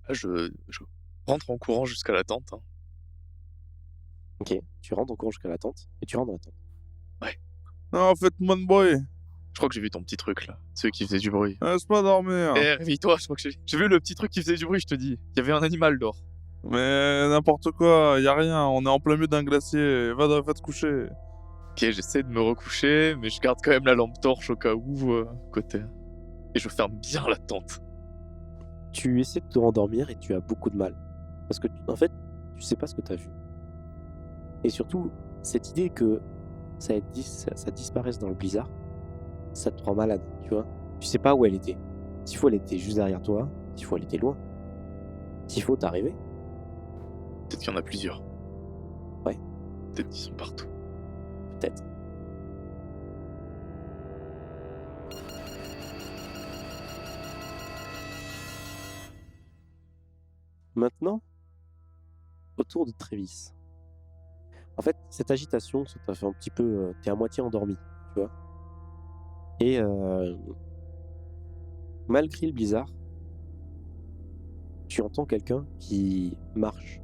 Ah, je rentre en courant jusqu'à la tente, hein. OK, tu rentres en courant jusqu'à la tente et tu rentres dans la tente. Ouais. Non, faites-moi de bruit. Je crois que j'ai vu ton petit truc là, celui qui faisait du bruit. Laisse-moi dormir. Réveille-toi, je crois que j'ai vu le petit truc qui faisait du bruit, je te dis. Il y avait un animal dehors. Mais n'importe quoi, y a rien, on est en plein milieu d'un glacier. Va te coucher. Ok, j'essaie de me recoucher, mais je garde quand même la lampe torche au cas où, à côté. Et je ferme bien la tente. Tu essaies de te rendormir et tu as beaucoup de mal. Parce que, en fait, tu sais pas ce que tu as vu. Et surtout, cette idée que ça disparaisse dans le blizzard, ça te rend malade, tu vois. Tu sais pas où elle était. S'il faut, elle était juste derrière toi. S'il faut, elle était loin. S'il faut, t'es arrivé. Peut-être qu'il y en a plusieurs. Ouais. Peut-être qu'ils sont partout. Peut-être. Maintenant, autour de Trévis. En fait, cette agitation, ça t'a fait un petit peu... t'es à moitié endormi, tu vois. Et malgré le blizzard, tu entends quelqu'un qui marche.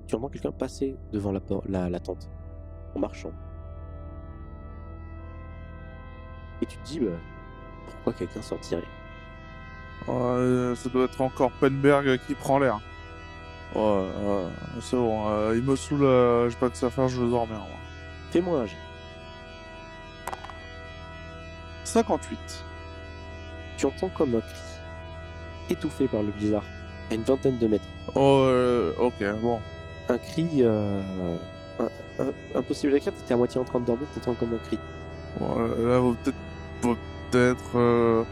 Tu entends quelqu'un passer devant la tente, en marchant. Et tu te dis, bah, pourquoi quelqu'un sortirait? Ça doit être encore Penberg qui prend l'air. Ouais, c'est bon, il me saoule, j'ai pas que ça à faire, je veux dormir. Moi. Fais-moi un jet. 58. Tu entends comme un cri, étouffé par le blizzard, à une vingtaine de mètres. Ok, bon. Un cri impossible à écrire, t'étais à moitié en train de dormir, t'entends comme un cri. Là, peut-être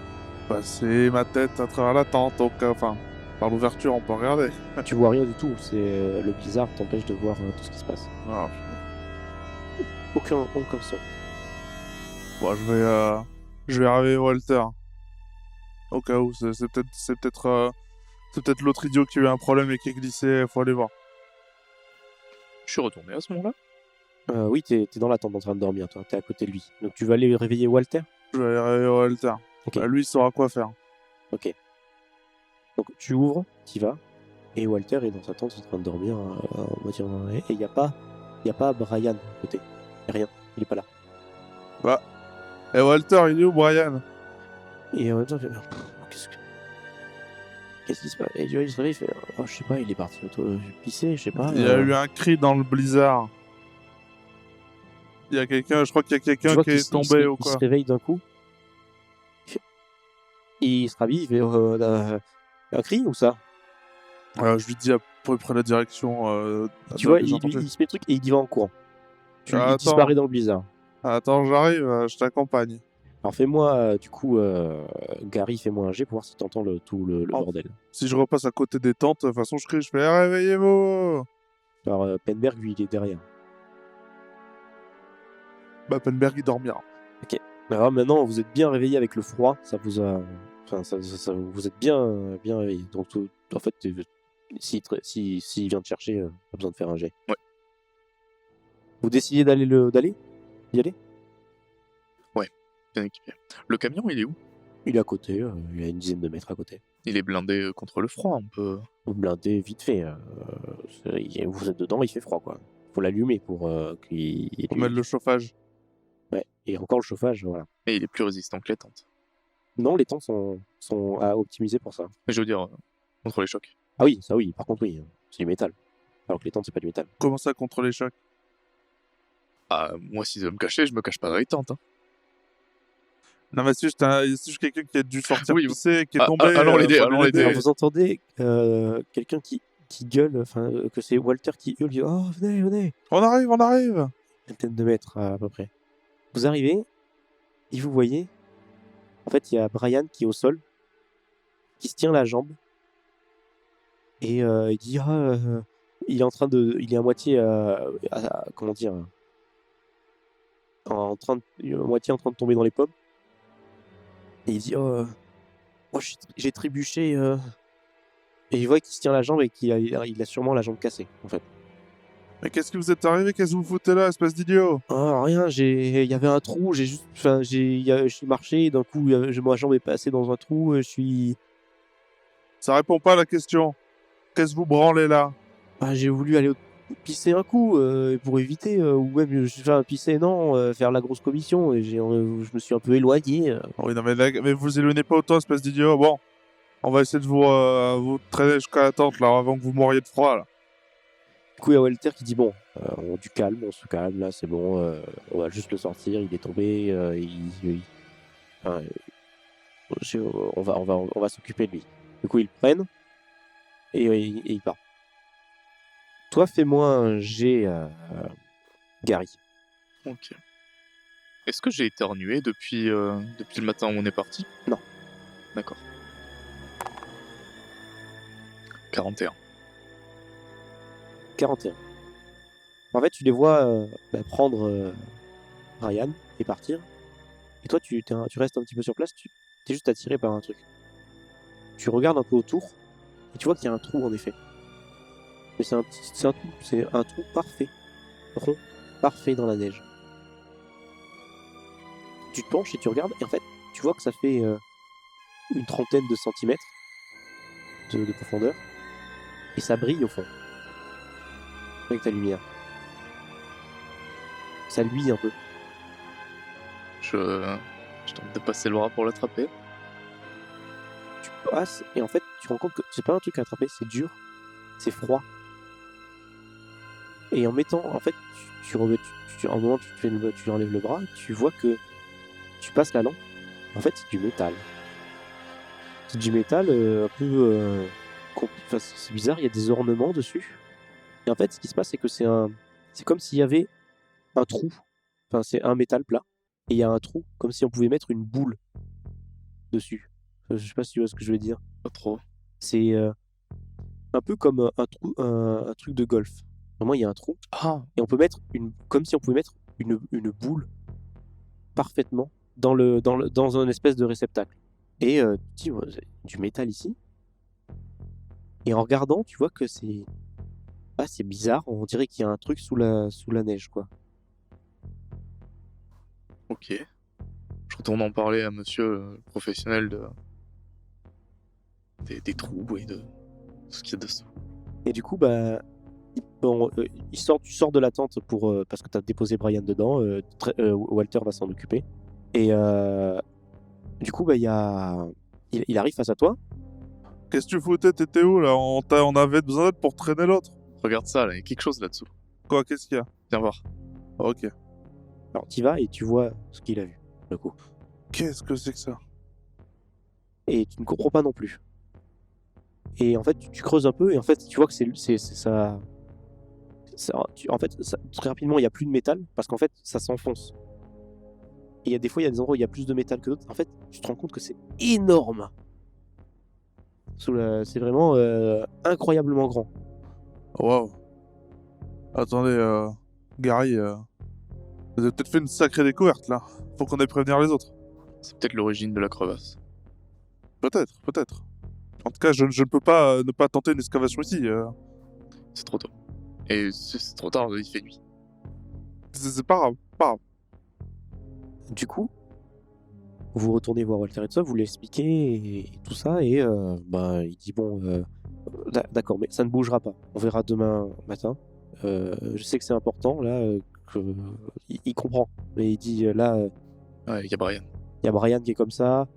passer ma tête à travers la tente, enfin, par l'ouverture, on peut regarder. Tu vois rien du tout, c'est le blizzard t'empêche de voir tout ce qui se passe. Ah, Aucun son. bon, je vais réveiller Walter. Au cas où, c'est peut-être l'autre idiot qui a eu un problème et qui est glissé, faut aller voir. Je suis retourné à ce moment-là. Oui, t'es dans la tente en train de dormir, toi, t'es à côté de lui. Donc tu vas aller réveiller Walter? Je vais aller réveiller Walter. Ok. Lui, il saura quoi faire. Ok. Donc tu ouvres, t'y vas, et Walter est dans sa tente en train de dormir, on va dire, et il y a pas Brian à côté. Y a rien, il est pas là. Bah. Et Walter, il est où, Brian? Et Walter fait, qu'est-ce qui se passe? Et il se réveille, il fait, oh, je sais pas, il est parti pisser, je sais pas. Il y a eu un cri dans le blizzard. Il y a quelqu'un, je crois qu'il y a quelqu'un qui est tombé ou quoi. Il se réveille d'un coup. Il se rhabille, il fait un cri ou ça? Je lui dis à peu près la direction. Tu vois, il se met le truc et il y va en courant. Il disparaît dans le blizzard. Attends, j'arrive, je t'accompagne. Alors fais-moi, du coup, Gary, fais-moi un jet pour voir si t'entends tout le bordel. Si je repasse à côté des tentes, de toute façon, je crie, je fais réveillez-vous. Alors Penberg, lui, il est derrière. Bah, Penberg, il dormira. Ok. Alors maintenant, vous êtes bien réveillé avec le froid, ça vous a... Enfin, vous êtes bien réveillé. Donc, en fait, s'il vient te chercher, pas besoin de faire un jet. Ouais. Vous décidez d'y aller? Ouais, bien équipé. Le camion, il est où? Il est à côté, il est à une dizaine de mètres à côté. Il est blindé contre le froid, un peu. Blindé vite fait. Vous êtes dedans, il fait froid, quoi. Faut l'allumer pour qu'il... Pour mettre le chauffage. Ouais, et encore le chauffage, voilà. Et il est plus résistant que les tentes. Non, les tentes sont à optimiser pour ça. Mais je veux dire, contre les chocs. Ah oui, ça oui, par contre oui, c'est du métal. Alors que les tentes, c'est pas du métal. Comment ça, contre les chocs? Ah, moi, si je veux me cacher, je me cache pas dans les tentes. Hein. Non, mais c'est juste quelqu'un qui a dû sortir pisser, qui est tombé. Allons l'aider. Alors, vous entendez quelqu'un qui gueule, que c'est Walter qui hurle, dit, oh, venez. On arrive. Une vingtaine de mètres à peu près. Vous arrivez, et vous voyez, en fait, il y a Brian qui est au sol, qui se tient la jambe, et il dit, il est à moitié, comment dire, à moitié en train de tomber dans les pommes. Et il dit, j'ai trébuché, et je vois qu'il se tient la jambe et qu'il a sûrement la jambe cassée, en fait. Mais qu'est-ce que vous êtes arrivé? Qu'est-ce que vous foutez là, espèce d'idiot? Oh, rien, il y avait un trou, je suis marché, et d'un coup, ma jambe est passée dans un trou, je suis... Ça répond pas à la question. Qu'est-ce que vous branlez là? Ah, j'ai voulu aller pisser un coup pour éviter, ou même enfin pisser non, faire la grosse commission et je me suis un peu éloigné. Oui, non, mais vous éloignez pas autant, espèce d'idiot. Bon, on va essayer de vous traîner jusqu'à la tente là, avant que vous mouriez de froid là. Du coup, il y a Walter qui dit bon, du calme, on se calme là, c'est bon, on va juste le sortir, il est tombé, enfin, on va s'occuper de lui. Du coup, ils le prennent et il part. Toi, fais-moi un jet, Gary. Ok. Est-ce que j'ai éternué depuis le matin où on est parti? Non. D'accord. 41. 41. En fait, tu les vois prendre Ryan et partir. Et toi, tu restes un petit peu sur place, tu es juste attiré par un truc. Tu regardes un peu autour et tu vois qu'il y a un trou en effet. Mais c'est un trou parfait, rond, parfait dans la neige. Tu te penches et tu regardes et en fait, tu vois que ça fait une trentaine de centimètres de profondeur et ça brille au fond avec ta lumière. Ça luit un peu. Je tente de passer le bras pour l'attraper. Tu passes et en fait, tu te rends compte que c'est pas un truc à attraper, c'est dur, c'est froid. Et en mettant, en fait, à un moment tu enlèves le bras, tu vois que tu passes la lampe. En fait, c'est du métal. C'est du métal un peu. Enfin, c'est bizarre, il y a des ornements dessus. Et en fait, ce qui se passe, c'est que c'est comme s'il y avait un trou. Enfin, c'est un métal plat. Et il y a un trou, comme si on pouvait mettre une boule dessus. Je sais pas si tu vois ce que je veux dire. Pas trop. C'est un peu comme un truc de golf. Vraiment, il y a un trou. Ah, Et on peut mettre comme si on pouvait mettre une boule parfaitement dans un espèce de réceptacle. Et tu dis, ouais, c'est du métal ici. Et en regardant, tu vois que c'est bizarre. On dirait qu'il y a un truc sous la neige, quoi. ok. Je retourne en parler à monsieur le professionnel des trous et de ce qu'il y a dessous. Et du coup, tu sors de la tente parce que tu as déposé Brian dedans. Walter va s'en occuper. Et du coup, il arrive face à toi. Qu'est-ce que tu foutais? T'étais où là? On avait besoin d'aide pour traîner l'autre. Regarde ça, là, il y a quelque chose là-dessous. Quoi? Qu'est-ce qu'il y a? Viens voir. Ok. Alors, tu vas et tu vois ce qu'il a vu, le coup. Qu'est-ce que c'est que ça? Et tu ne comprends pas non plus. Et en fait, tu creuses un peu et en fait, tu vois que c'est ça. En fait, très rapidement, il n'y a plus de métal parce qu'en fait, ça s'enfonce. Et il y a des endroits où il y a plus de métal que d'autres. En fait, tu te rends compte que c'est énorme. C'est vraiment incroyablement grand. Waouh. Attendez, Gary, vous avez peut-être fait une sacrée découverte là. Faut qu'on aille prévenir les autres. C'est peut-être l'origine de la crevasse. Peut-être, peut-être. En tout cas, je ne peux pas ne pas tenter une excavation ici. C'est trop tôt. Et c'est trop tard, il fait nuit. C'est pas grave, pas grave. Du coup, vous retournez voir Walter et tout ça, vous l'expliquez et tout ça, et il dit bon, d'accord, mais ça ne bougera pas. On verra demain matin. Je sais que c'est important là, il comprend, mais il dit là, Ouais, il y a Brian. il y a Brian qui est comme ça.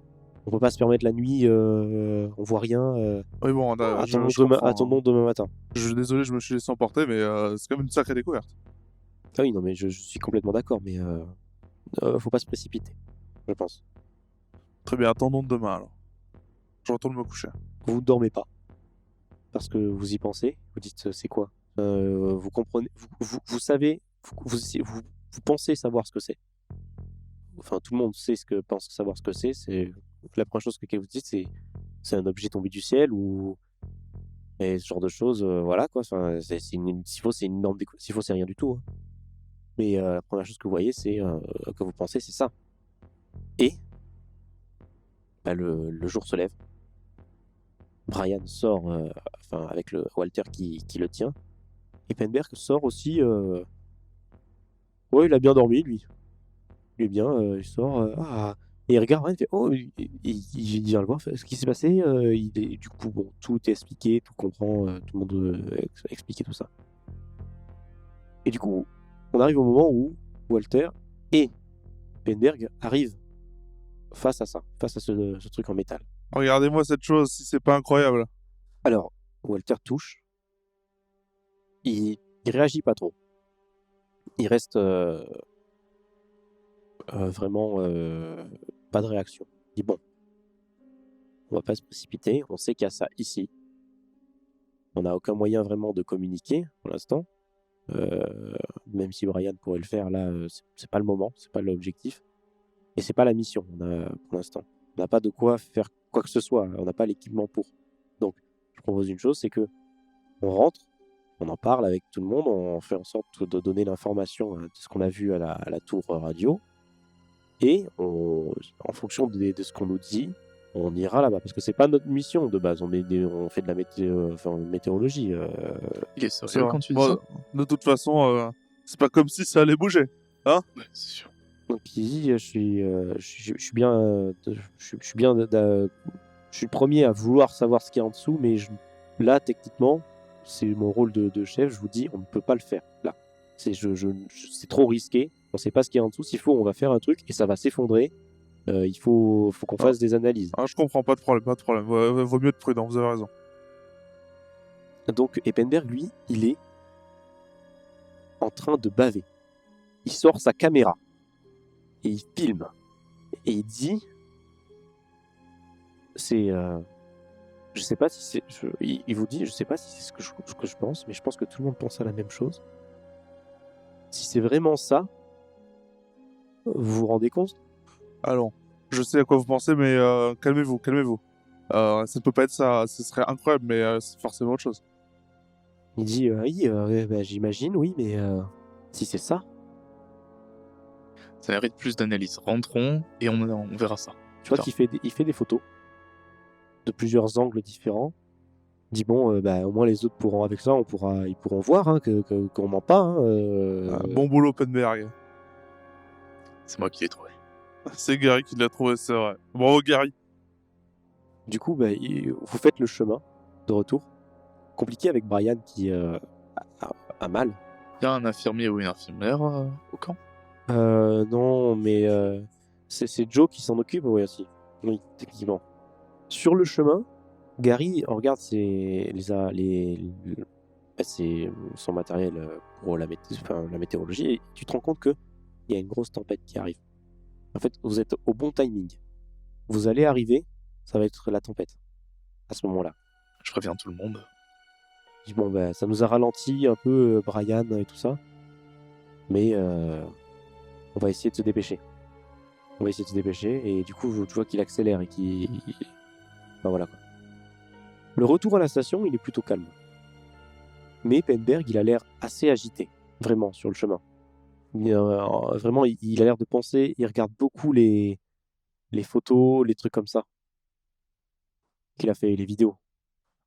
On peut pas se permettre la nuit, on voit rien. Oui, bon, Attendons demain matin. Désolé, je me suis laissé emporter, mais c'est quand même une sacrée découverte. Ah oui, non, mais je suis complètement d'accord, mais faut pas se précipiter, je pense. Très bien, attendons de demain alors. Je retourne me coucher. Vous ne dormez pas parce que vous y pensez. Vous dites c'est quoi? Vous comprenez, vous savez, vous pensez savoir ce que c'est. Enfin, tout le monde sait pense savoir ce que c'est. C'est la première chose que vous dites, c'est un objet tombé du ciel et ce genre de choses. Voilà quoi. Enfin, s'il faut, c'est une norme. S'il faut, c'est rien du tout. Hein. Mais la première chose que vous voyez, que vous pensez, c'est ça. Et le jour se lève. Brian sort, avec le Walter qui le tient. Et Penberg sort aussi. Ouais, il a bien dormi, lui. Il est bien, il sort. Et il regarde Brian, il fait oh, il vient le voir, fait, ce qui s'est passé, du coup, bon, tout est expliqué, tout comprend, tout le monde expliquer tout ça. Et du coup, on arrive au moment où Walter et Penberg arrivent face à ça, face à ce truc en métal. Regardez-moi cette chose, si c'est pas incroyable. Alors, Walter touche, il réagit pas trop. Il reste vraiment pas de réaction. Il dit bon, on va pas se précipiter, on sait qu'il y a ça ici. On n'a aucun moyen vraiment de communiquer pour l'instant. Même si Brian pourrait le faire, là, c'est pas le moment, c'est pas l'objectif. Et c'est pas la mission, pour l'instant. On n'a pas de quoi faire quoi que ce soit, on n'a pas l'équipement pour. Donc, je propose une chose, c'est que on rentre, on en parle avec tout le monde, on fait en sorte de donner l'information de ce qu'on a vu à la tour radio. Et en fonction de ce qu'on nous dit, on ira là-bas. Parce que c'est pas notre mission de base. On fait de la météorologie. Il est C'est sérieux vrai. quand tu dis Bon, ça? de toute façon, c'est pas comme si ça allait bouger. Ouais, c'est sûr. Donc il dit, je suis bien, je suis bien, je suis le premier à vouloir savoir ce qu'il y a en dessous, mais là, techniquement, c'est mon rôle de chef. Je vous dis, on ne peut pas le faire là. C'est trop risqué. On ne sait pas ce qu'il y a en dessous. S'il faut, on va faire un truc et ça va s'effondrer. Il faut qu'on Ah. fasse des analyses. Ah, je comprends, pas de problème, pas de problème. Vaut mieux être prudent, vous avez raison. Donc Eppenberg, lui, il est en train de baver. Il sort sa caméra et il filme et il dit, je sais pas si c'est, il vous dit, je sais pas si c'est ce que je pense, mais je pense que tout le monde pense à la même chose. Si c'est vraiment ça, vous vous rendez compte? Alors, je sais à quoi vous pensez, mais calmez-vous, calmez-vous. Ça ne peut pas être ça, ce serait incroyable, mais c'est forcément autre chose. Il dit, oui, bah, j'imagine, oui, mais si c'est ça, Ça mérite plus d'analyse. Rentrons et on verra ça. tu vois Putain. il fait des photos de plusieurs angles différents. Il dit bon, bah, au moins les autres pourront avec ça, ils pourront voir hein, qu'on ment pas. Hein, Bon boulot, Penberg. C'est moi qui l'ai trouvé. C'est Gary qui l'a trouvé, c'est vrai. Bravo, Gary. Du coup, bah, vous faites le chemin de retour. Compliqué avec Brian qui a mal. Il y a un infirmier ou une infirmière au camp? Non, mais c'est Joe qui s'en occupe, oui, aussi. Oui, techniquement. Sur le chemin, Gary regarde son matériel pour la météorologie et tu te rends compte qu'il y a une grosse tempête qui arrive. En fait, vous êtes au bon timing. Vous allez arriver, ça va être la tempête à ce moment-là. Je préviens tout le monde. Je dis, bon, bah, ça nous a ralenti un peu Brian et tout ça, mais on va essayer de se dépêcher. Et du coup, tu vois qu'il accélère et qu'il... Ben voilà, quoi. Le retour à la station, il est plutôt calme. Mais Penberg, il a l'air assez agité, vraiment, sur le chemin. Vraiment, il a l'air de penser, il regarde beaucoup les photos, les trucs comme ça. Qu'il a fait, les vidéos.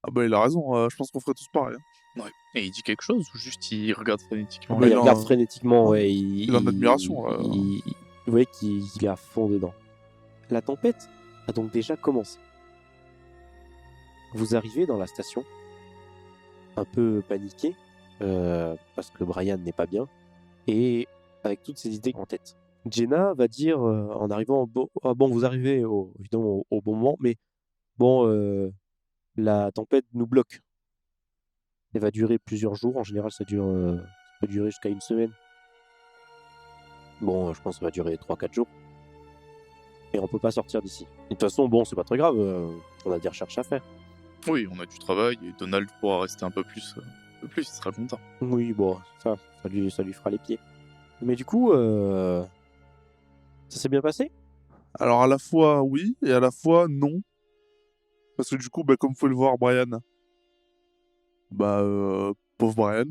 Ah bah il a raison, je pense qu'on ferait tous pareil. Hein. Ouais. Et il dit quelque chose ou juste il regarde frénétiquement? Mais Il il regarde en- frénétiquement, ouais. il est en admiration, là. Vous voyez qu'il est à fond dedans. La tempête a donc déjà commencé. Vous arrivez dans la station, un peu paniqué, parce que Brian n'est pas bien, et avec toutes ces idées en tête. Jenna va dire, en arrivant, bon, vous arrivez évidemment au bon moment, mais bon, la tempête nous bloque. Elle va durer plusieurs jours, en général ça peut durer jusqu'à une semaine. Bon, je pense que ça va durer 3-4 jours. Et on peut pas sortir d'ici. De toute façon, bon, c'est pas très grave, on a des recherches à faire. Oui, on a du travail et Donald pourra rester un peu plus, il sera content. Oui, bon, ça lui fera les pieds. Mais du coup, ça s'est bien passé? Alors à la fois oui, et à la fois non. Parce que du coup, bah, comme vous pouvez le voir, Brian, bah, pauvre Brian,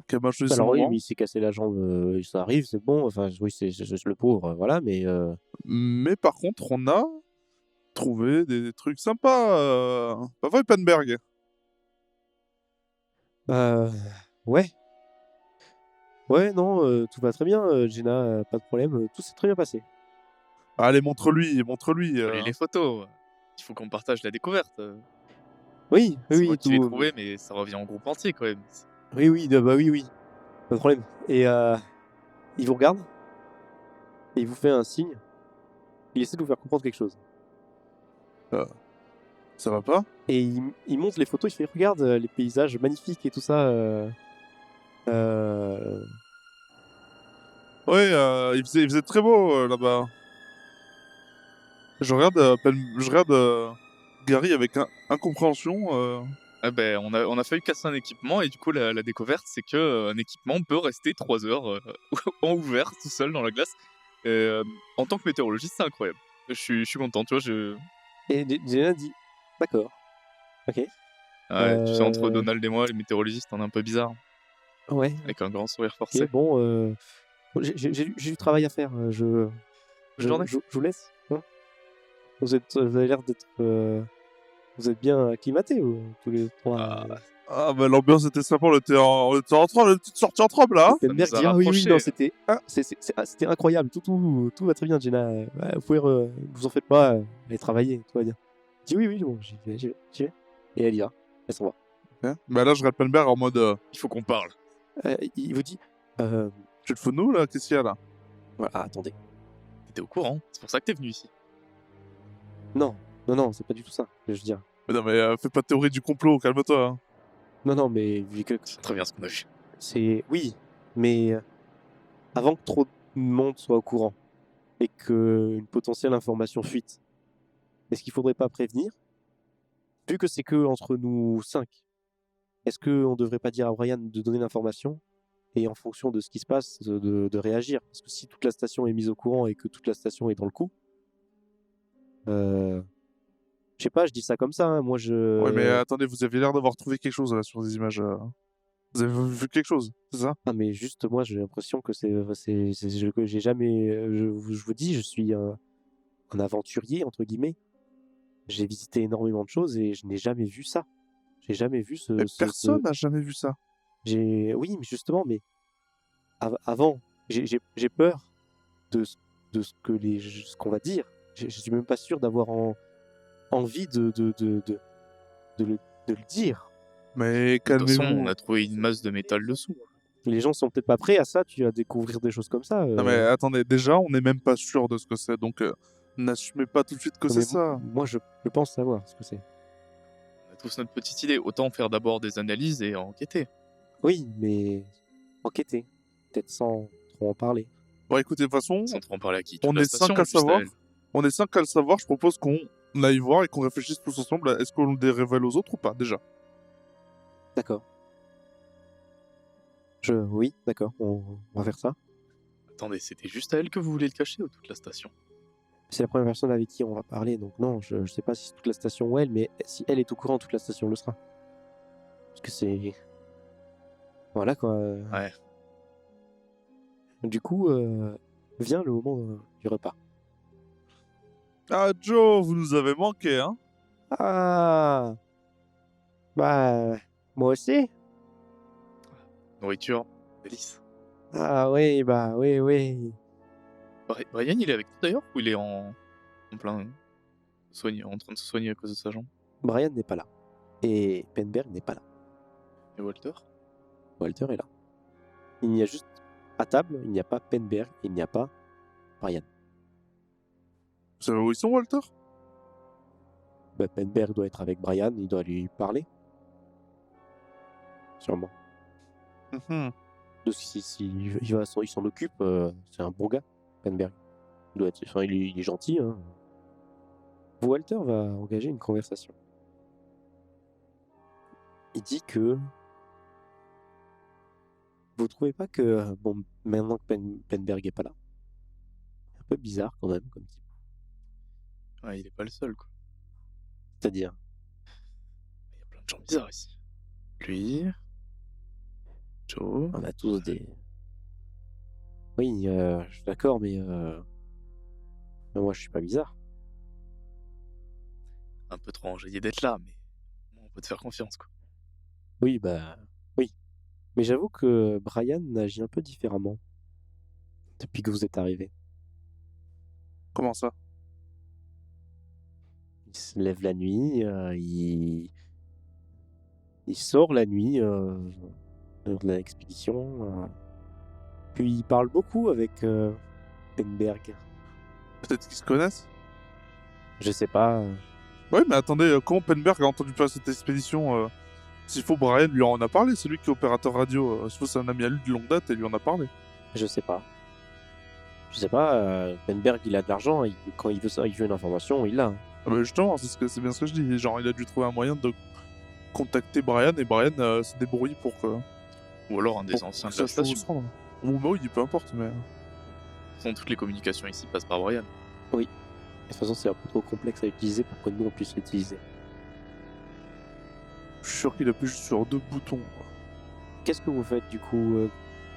qui a mal choisi son Alors oui, moment. mais il s'est cassé la jambe, ça arrive, c'est bon, enfin, oui, c'est le pauvre, voilà, mais... Mais par contre, on a trouvé des trucs sympas. Pas vrai, Penberg? Bah, ouais. Ouais, non, tout va très bien, Jenna, pas de problème, tout s'est très bien passé. Allez, montre-lui, montre-lui. Faut les photos. Il faut qu'on partage la découverte. Oui, C'est oui, moi qui l'ai tout. trouvé, mais ça revient en groupe entier quand même. Oui, oui, bah oui, oui. Pas de problème. Et il vous regarde et il vous fait un signe. Il essaie de vous faire comprendre quelque chose. Ça va pas? Et il montre les photos, il fait regarde les paysages magnifiques et tout ça. Ouais, il faisait très beau là-bas. Je regarde, Gary avec incompréhension. Ah ben, on a failli casser un équipement et du coup la découverte c'est que un équipement peut rester 3 heures en ouvert tout seul dans la glace. Et, en tant que météorologiste c'est incroyable. Je suis content, tu vois. Et Jenna dit d'accord, ok. Ouais, tu sais, entre Euh, Donald et moi, les météorologistes, on est un peu bizarre, Ouais, avec un grand sourire ok, forcé. bon. J'ai du travail à faire. Bonne journée. Je vous laisse. Hein. Vous avez l'air d'être. Vous êtes bien acclimatés tous les trois. Ah, Ah, bah l'ambiance était sympa, on était en train de sortir en trempe là. Hein. Penberg nous a dit ah oui, oui, non, rapprochés. c'était incroyable. Tout va très bien, Jenna. Ouais, vous pouvez, vous en faites pas, allez travailler, tout va bien. Il dit oui, oui, bon, j'y vais. Et elle y va. Elle s'en va. Hein, bah là, je regarde Penberg en mode. Il faut qu'on parle. Il vous dit euh, Tu te fous de nous là? Qu'est-ce qu'il y a là? voilà, attendez. T'étais au courant, c'est pour ça que t'es venu ici. Non, non, c'est pas du tout ça. Je veux dire. Mais non, mais fais pas de théorie du complot, calme-toi. Hein. Non, mais vu que C'est très bien ce qu'on a vu. c'est oui, mais avant que trop de monde soit au courant et que une potentielle information fuite, est-ce qu'il faudrait pas prévenir? Vu que c'est que entre nous 5, est-ce qu'on devrait pas dire à Brian de donner l'information et en fonction de ce qui se passe, de réagir? Parce que si toute la station est mise au courant et que toute la station est dans le coup, je sais pas, je dis ça comme ça, hein, moi Ouais, mais attendez, vous aviez l'air d'avoir trouvé quelque chose là sur les images. Vous avez vu quelque chose, c'est ça? Ah, mais juste, moi j'ai l'impression que que j'ai jamais. Je vous dis, je suis un aventurier, entre guillemets. J'ai visité énormément de choses et je n'ai jamais vu ça. J'ai jamais vu Mais personne n'a jamais vu ça. Oui, mais justement, mais avant, j'ai peur de ce que ce qu'on va dire. Je suis même pas sûr d'avoir envie de le dire. Mais De toute façon, on calmez-vous. a trouvé une masse de métal dessous. Les gens sont peut-être pas prêts à ça, tu vas découvrir des choses comme ça. Non, mais attendez, déjà, on n'est même pas sûr de ce que c'est, donc n'assumez pas tout de suite que c'est Mais ça. moi, je pense savoir ce que c'est. On a tous notre petite idée. Autant faire d'abord des analyses et enquêter. Oui, mais enquêter, peut-être sans trop en parler. Bon, écoutez, de toute façon, Sans trop en parler à qui? on Toute la est 5 station, à juste à savoir. elle. On est 5 à le savoir, je propose qu'on aille voir et qu'on réfléchisse tous ensemble à est-ce qu'on le révèle aux autres ou pas, déjà. D'accord. Oui, d'accord, on va faire ça. Attendez, c'était juste à elle que vous voulez le cacher ou toute la station? C'est la première personne avec qui on va parler, donc non, je sais pas si c'est toute la station ou elle, mais si elle est au courant, toute la station le sera. Parce que c'est... Voilà quoi. Ouais. Du coup, vient le moment du repas. Ah, Joe, vous nous avez manqué, hein? Ah, bah, moi aussi. Nourriture, délice. Ah oui, bah oui, oui. Brian, il est avec nous d'ailleurs ou il est en plein en train de se soigner à cause de sa jambe? Brian n'est pas là. Et Penberg n'est pas là. Et Walter? Walter est là. Il n'y a juste, à table, il n'y a pas Penberg, il n'y a pas Brian. Vous savez où ils sont, Walter? Bah, Penberg doit être avec Brian, il doit lui parler. Sûrement. Mhm. Il s'en occupe, c'est un bon gars, Penberg. Il est gentil. Hein. Walter va engager une conversation. Il dit que vous trouvez pas que bon, maintenant que Penberg est pas là, c'est un peu bizarre quand même comme type. Ouais, il est pas le seul, quoi. C'est-à-dire, Il y a plein de gens bizarres ici. Lui, Joe. on a tous des. Oui, je suis d'accord, mais moi je suis pas bizarre. Un peu trop enjaillé d'être là, mais on peut te faire confiance, quoi. Oui, oui. Mais j'avoue que Brian agit un peu différemment depuis que vous êtes arrivé. Comment ça? Il se lève la nuit, il sort la nuit lors de l'expédition. Puis il parle beaucoup avec Penberg. Peut-être qu'ils se connaissent? Je sais pas. Oui, mais attendez, comment Penberg a entendu parler de cette expédition S'il faut, Brian lui en a parlé, c'est lui qui est opérateur radio. Je pense que c'est un ami à lui de longue date et lui en a parlé. Je sais pas. Je sais pas. Penberg, il a de l'argent. Quand il veut ça, il veut une information, il l'a. Ah bah justement, c'est bien ce que je dis. Genre, il a dû trouver un moyen de contacter Brian et Brian se débrouille pour que. Ou alors un des pour anciens que de la ça se station. rendre. Ou bah oui, peu importe, mais. De toute façon, toutes les communications ici passent par Brian. De toute façon, c'est un peu trop complexe à utiliser pour que nous on puisse l'utiliser. Je suis sûr qu'il appuie juste sur 2 boutons. Qu'est-ce que vous faites du coup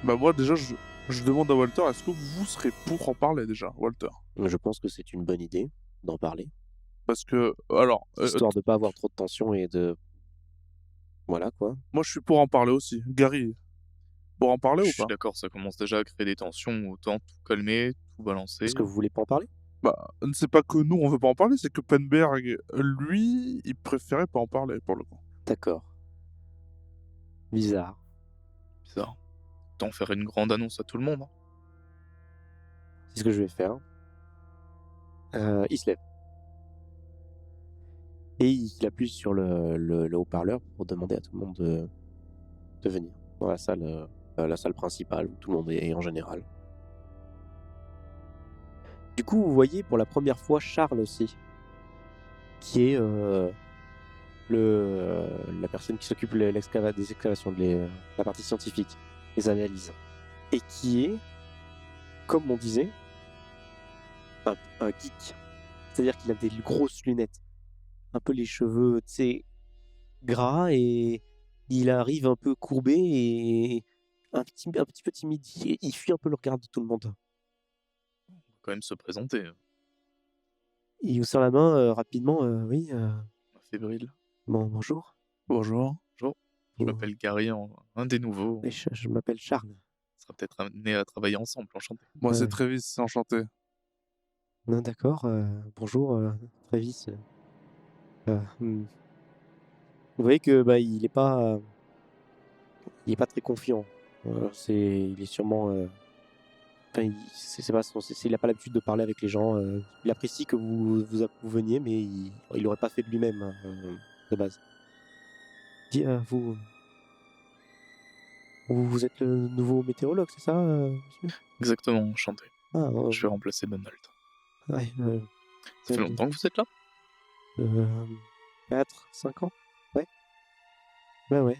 Bah moi déjà je demande à Walter, est-ce que vous serez pour en parler déjà, Walter? Je pense que c'est une bonne idée d'en parler, Parce que alors histoire de pas avoir trop de tension et de voilà quoi. moi je suis pour en parler aussi. Gary, pour en parler Je ou suis pas? d'accord, ça commence déjà à créer des tensions, autant tout calmer, tout balancer. Est-ce que vous voulez pas en parler? Bah c'est pas que nous on veut pas en parler, c'est que Penberg lui il préférait pas en parler pour le coup. D'accord. Bizarre. Bizarre. Autant faire une grande annonce à tout le monde. Hein. C'est ce que je vais faire. Il se lève. Et il appuie sur le haut-parleur pour demander à tout le monde de venir dans la salle principale où tout le monde est en général. Du coup, vous voyez pour la première fois Charles aussi, qui est la personne qui s'occupe des excavations, la partie scientifique, les analyses, et qui est, comme on disait, un geek. C'est-à-dire qu'il a des grosses lunettes, un peu les cheveux, tu sais, gras, et il arrive un peu courbé et un petit peu timide. Il fuit un peu le regard de tout le monde. On va quand même se présenter. Il vous serre la main rapidement. Oui, Fébrile. bon, bonjour. Bonjour. Bonjour. Je m'appelle Gary, un des nouveaux. Oui, je m'appelle Charles. On sera peut-être amenés à travailler ensemble, enchanté. Moi c'est Ouais. Travis, enchanté. Non, d'accord. Bonjour, Travis. Vous voyez que bah, il est pas très confiant. Il est sûrement. Enfin, c'est pas il a pas l'habitude de parler avec les gens. Il apprécie que vous veniez, mais il aurait pas fait de lui-même hein, de base. Vous êtes le nouveau météorologue, c'est ça, monsieur? Exactement, enchanté. Ah, Je vais remplacer Donald. ouais, Ça fait longtemps que vous êtes là 4, 5 ans? Ouais. Ouais.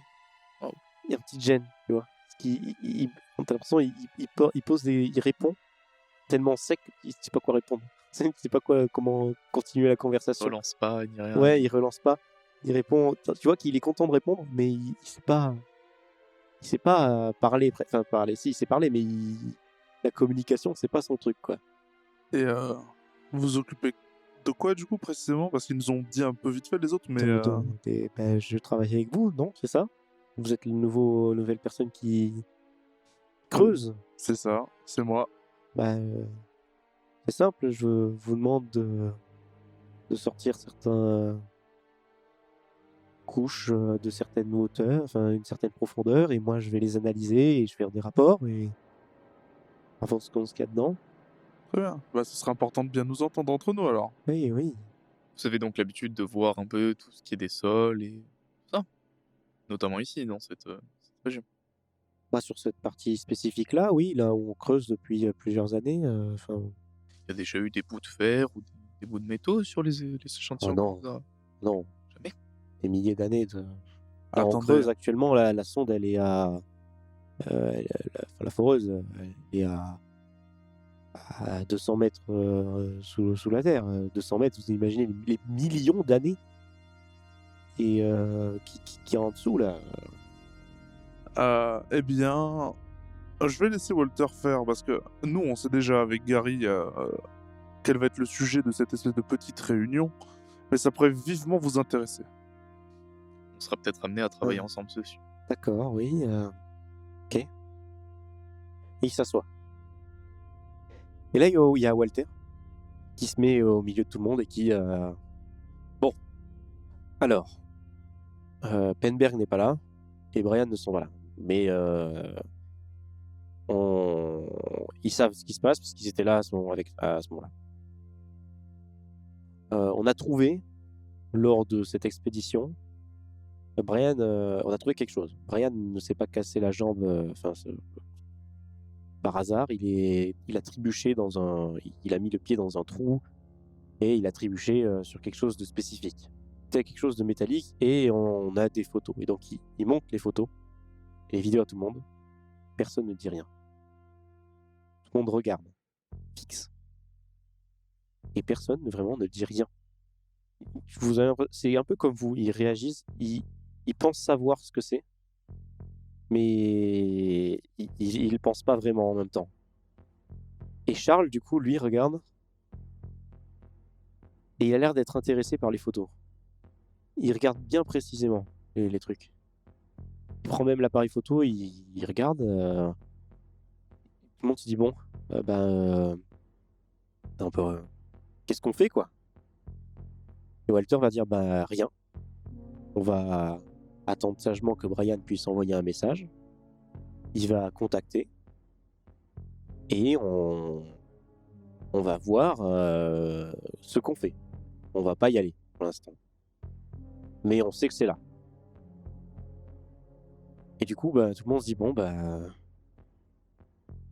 Oh. Il y a un petit gêne, tu vois. Parce t'as l'impression il pose il répond tellement sec qu'il sait pas quoi répondre. Il sait pas comment continuer la conversation. Relance pas, ni rien. Ouais, il relance pas. Il répond. Tu vois qu'il est content de répondre, mais il sait pas. Il sait pas parler. Enfin, parler. Si, il sait parler, mais la communication, c'est pas son truc, quoi. Et vous vous occupez de quoi du coup précisément? Parce qu'ils nous ont dit un peu vite fait les autres, mais Je travaille avec vous, non? C'est ça? Vous êtes nouvelle personne qui creuse. c'est ça, c'est moi. Bah, c'est simple, je vous demande de sortir certaines couches de certaines hauteurs, enfin une certaine profondeur, et moi je vais les analyser et je vais faire des rapports et en fonction de ce qu'il y a dedans. Très bien. Bah ce serait important de bien nous entendre entre nous alors. Oui. Vous avez donc l'habitude de voir un peu tout ce qui est des sols et ça. Notamment ici, dans cette région. Bah, sur cette partie spécifique-là, oui, là où on creuse depuis plusieurs années. Enfin, Il y a déjà eu des bouts de fer ou des bouts de métaux sur les échantillons non. qu'on vous a- non, Jamais. des milliers d'années de. Là, on Attendez. creuse actuellement, la sonde, elle est à. La foreuse, elle est à 200 mètres sous la terre. 200 mètres, vous imaginez les millions d'années et qui est en dessous là. Eh bien, je vais laisser Walter faire parce que nous, on sait déjà avec Gary quel va être le sujet de cette espèce de petite réunion, mais ça pourrait vivement vous intéresser. On sera peut-être amenés à travailler Ouais. ensemble dessus. D'accord, oui. Ok. Et il s'assoit. Et là, il y a Walter qui se met au milieu de tout le monde et qui... Bon, alors, Penberg n'est pas là et Brian ne sont pas là. Mais ils savent ce qui se passe parce qu'ils étaient là à ce moment-là. On a trouvé, lors de cette expédition, Brian, on a trouvé quelque chose. Brian ne s'est pas cassé la jambe par hasard. Il a trébuché il a mis le pied dans un trou et il a trébuché sur quelque chose de spécifique. C'était quelque chose de métallique et on a des photos. Et donc il montre les photos et les vidéos à tout le monde. Personne ne dit rien. Tout le monde regarde, fixe. Et personne vraiment ne dit rien. C'est un peu comme vous, ils réagissent, ils pensent savoir ce que c'est, mais ils pensent pas vraiment en même temps. Et Charles, du coup, lui, regarde, et il a l'air d'être intéressé par les photos. Il regarde bien précisément les trucs. Il prend même l'appareil photo, il regarde. Tout le monde se dit bon, qu'est-ce qu'on fait, quoi? Et Walter va dire rien. On va attendre sagement que Brian puisse envoyer un message. Il va contacter et on va voir ce qu'on fait. On va pas y aller pour l'instant, mais on sait que c'est là. Et du coup, tout le monde se dit bon, on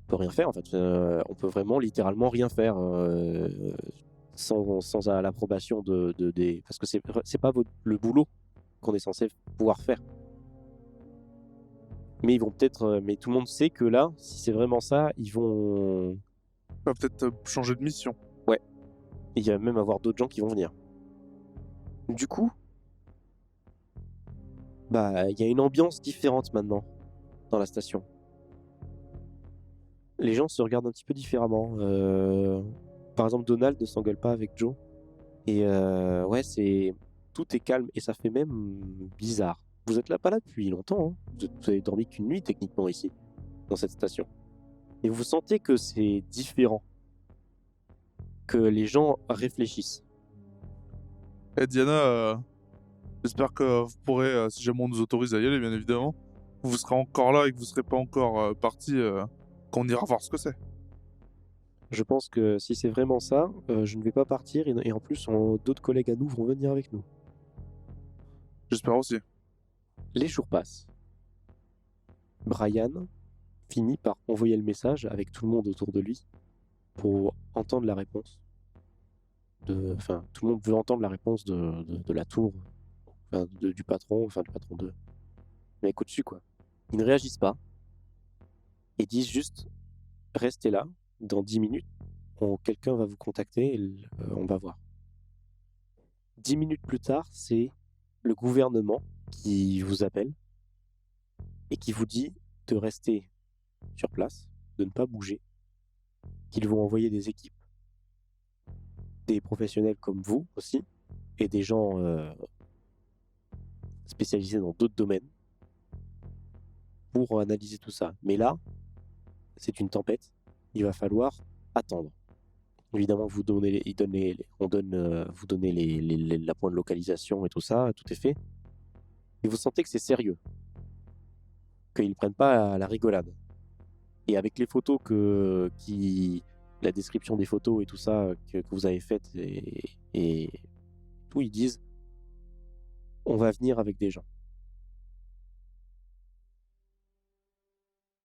peut rien faire en fait. On peut vraiment littéralement rien faire sans l'approbation des, parce que c'est pas le boulot qu'on est censé pouvoir faire. Mais ils vont peut-être, mais tout le monde sait que là, si c'est vraiment ça, ils vont. On va peut-être changer de mission. Ouais. Et il va même avoir d'autres gens qui vont venir. Du coup, il y a une ambiance différente maintenant dans la station. Les gens se regardent un petit peu différemment. Par exemple, Donald ne s'engueule pas avec Joe. Et tout est calme et ça fait même bizarre. Vous êtes là pas là depuis longtemps, hein. Vous avez dormi qu'une nuit techniquement ici, dans cette station. Et vous sentez que c'est différent, que les gens réfléchissent. Et Diana, j'espère que vous pourrez, si jamais on nous autorise à y aller, bien évidemment, vous serez encore là et que vous serez pas encore parti quand on ira voir ce que c'est. Je pense que si c'est vraiment ça, je ne vais pas partir et en plus, d'autres collègues à nous vont venir avec nous. J'espère aussi. Les jours passent. Brian finit par envoyer le message avec tout le monde autour de lui pour entendre la réponse. Tout le monde veut entendre la réponse de la tour, du patron, du patron de mec au-dessus, quoi. Ils ne réagissent pas et disent juste restez là, dans 10 minutes, quelqu'un va vous contacter et on va voir. 10 minutes plus tard, c'est le gouvernement qui vous appelle et qui vous dit de rester sur place, de ne pas bouger, qu'ils vont envoyer des équipes, des professionnels comme vous aussi, et des gens spécialisés dans d'autres domaines pour analyser tout ça. Mais là, c'est une tempête, il va falloir attendre. Évidemment, vous donnez la point de localisation et tout ça, tout est fait. Et vous sentez que c'est sérieux, qu'ils ne prennent pas à la rigolade. Et avec les photos la description des photos et tout ça que vous avez faites et tout, ils disent on va venir avec des gens.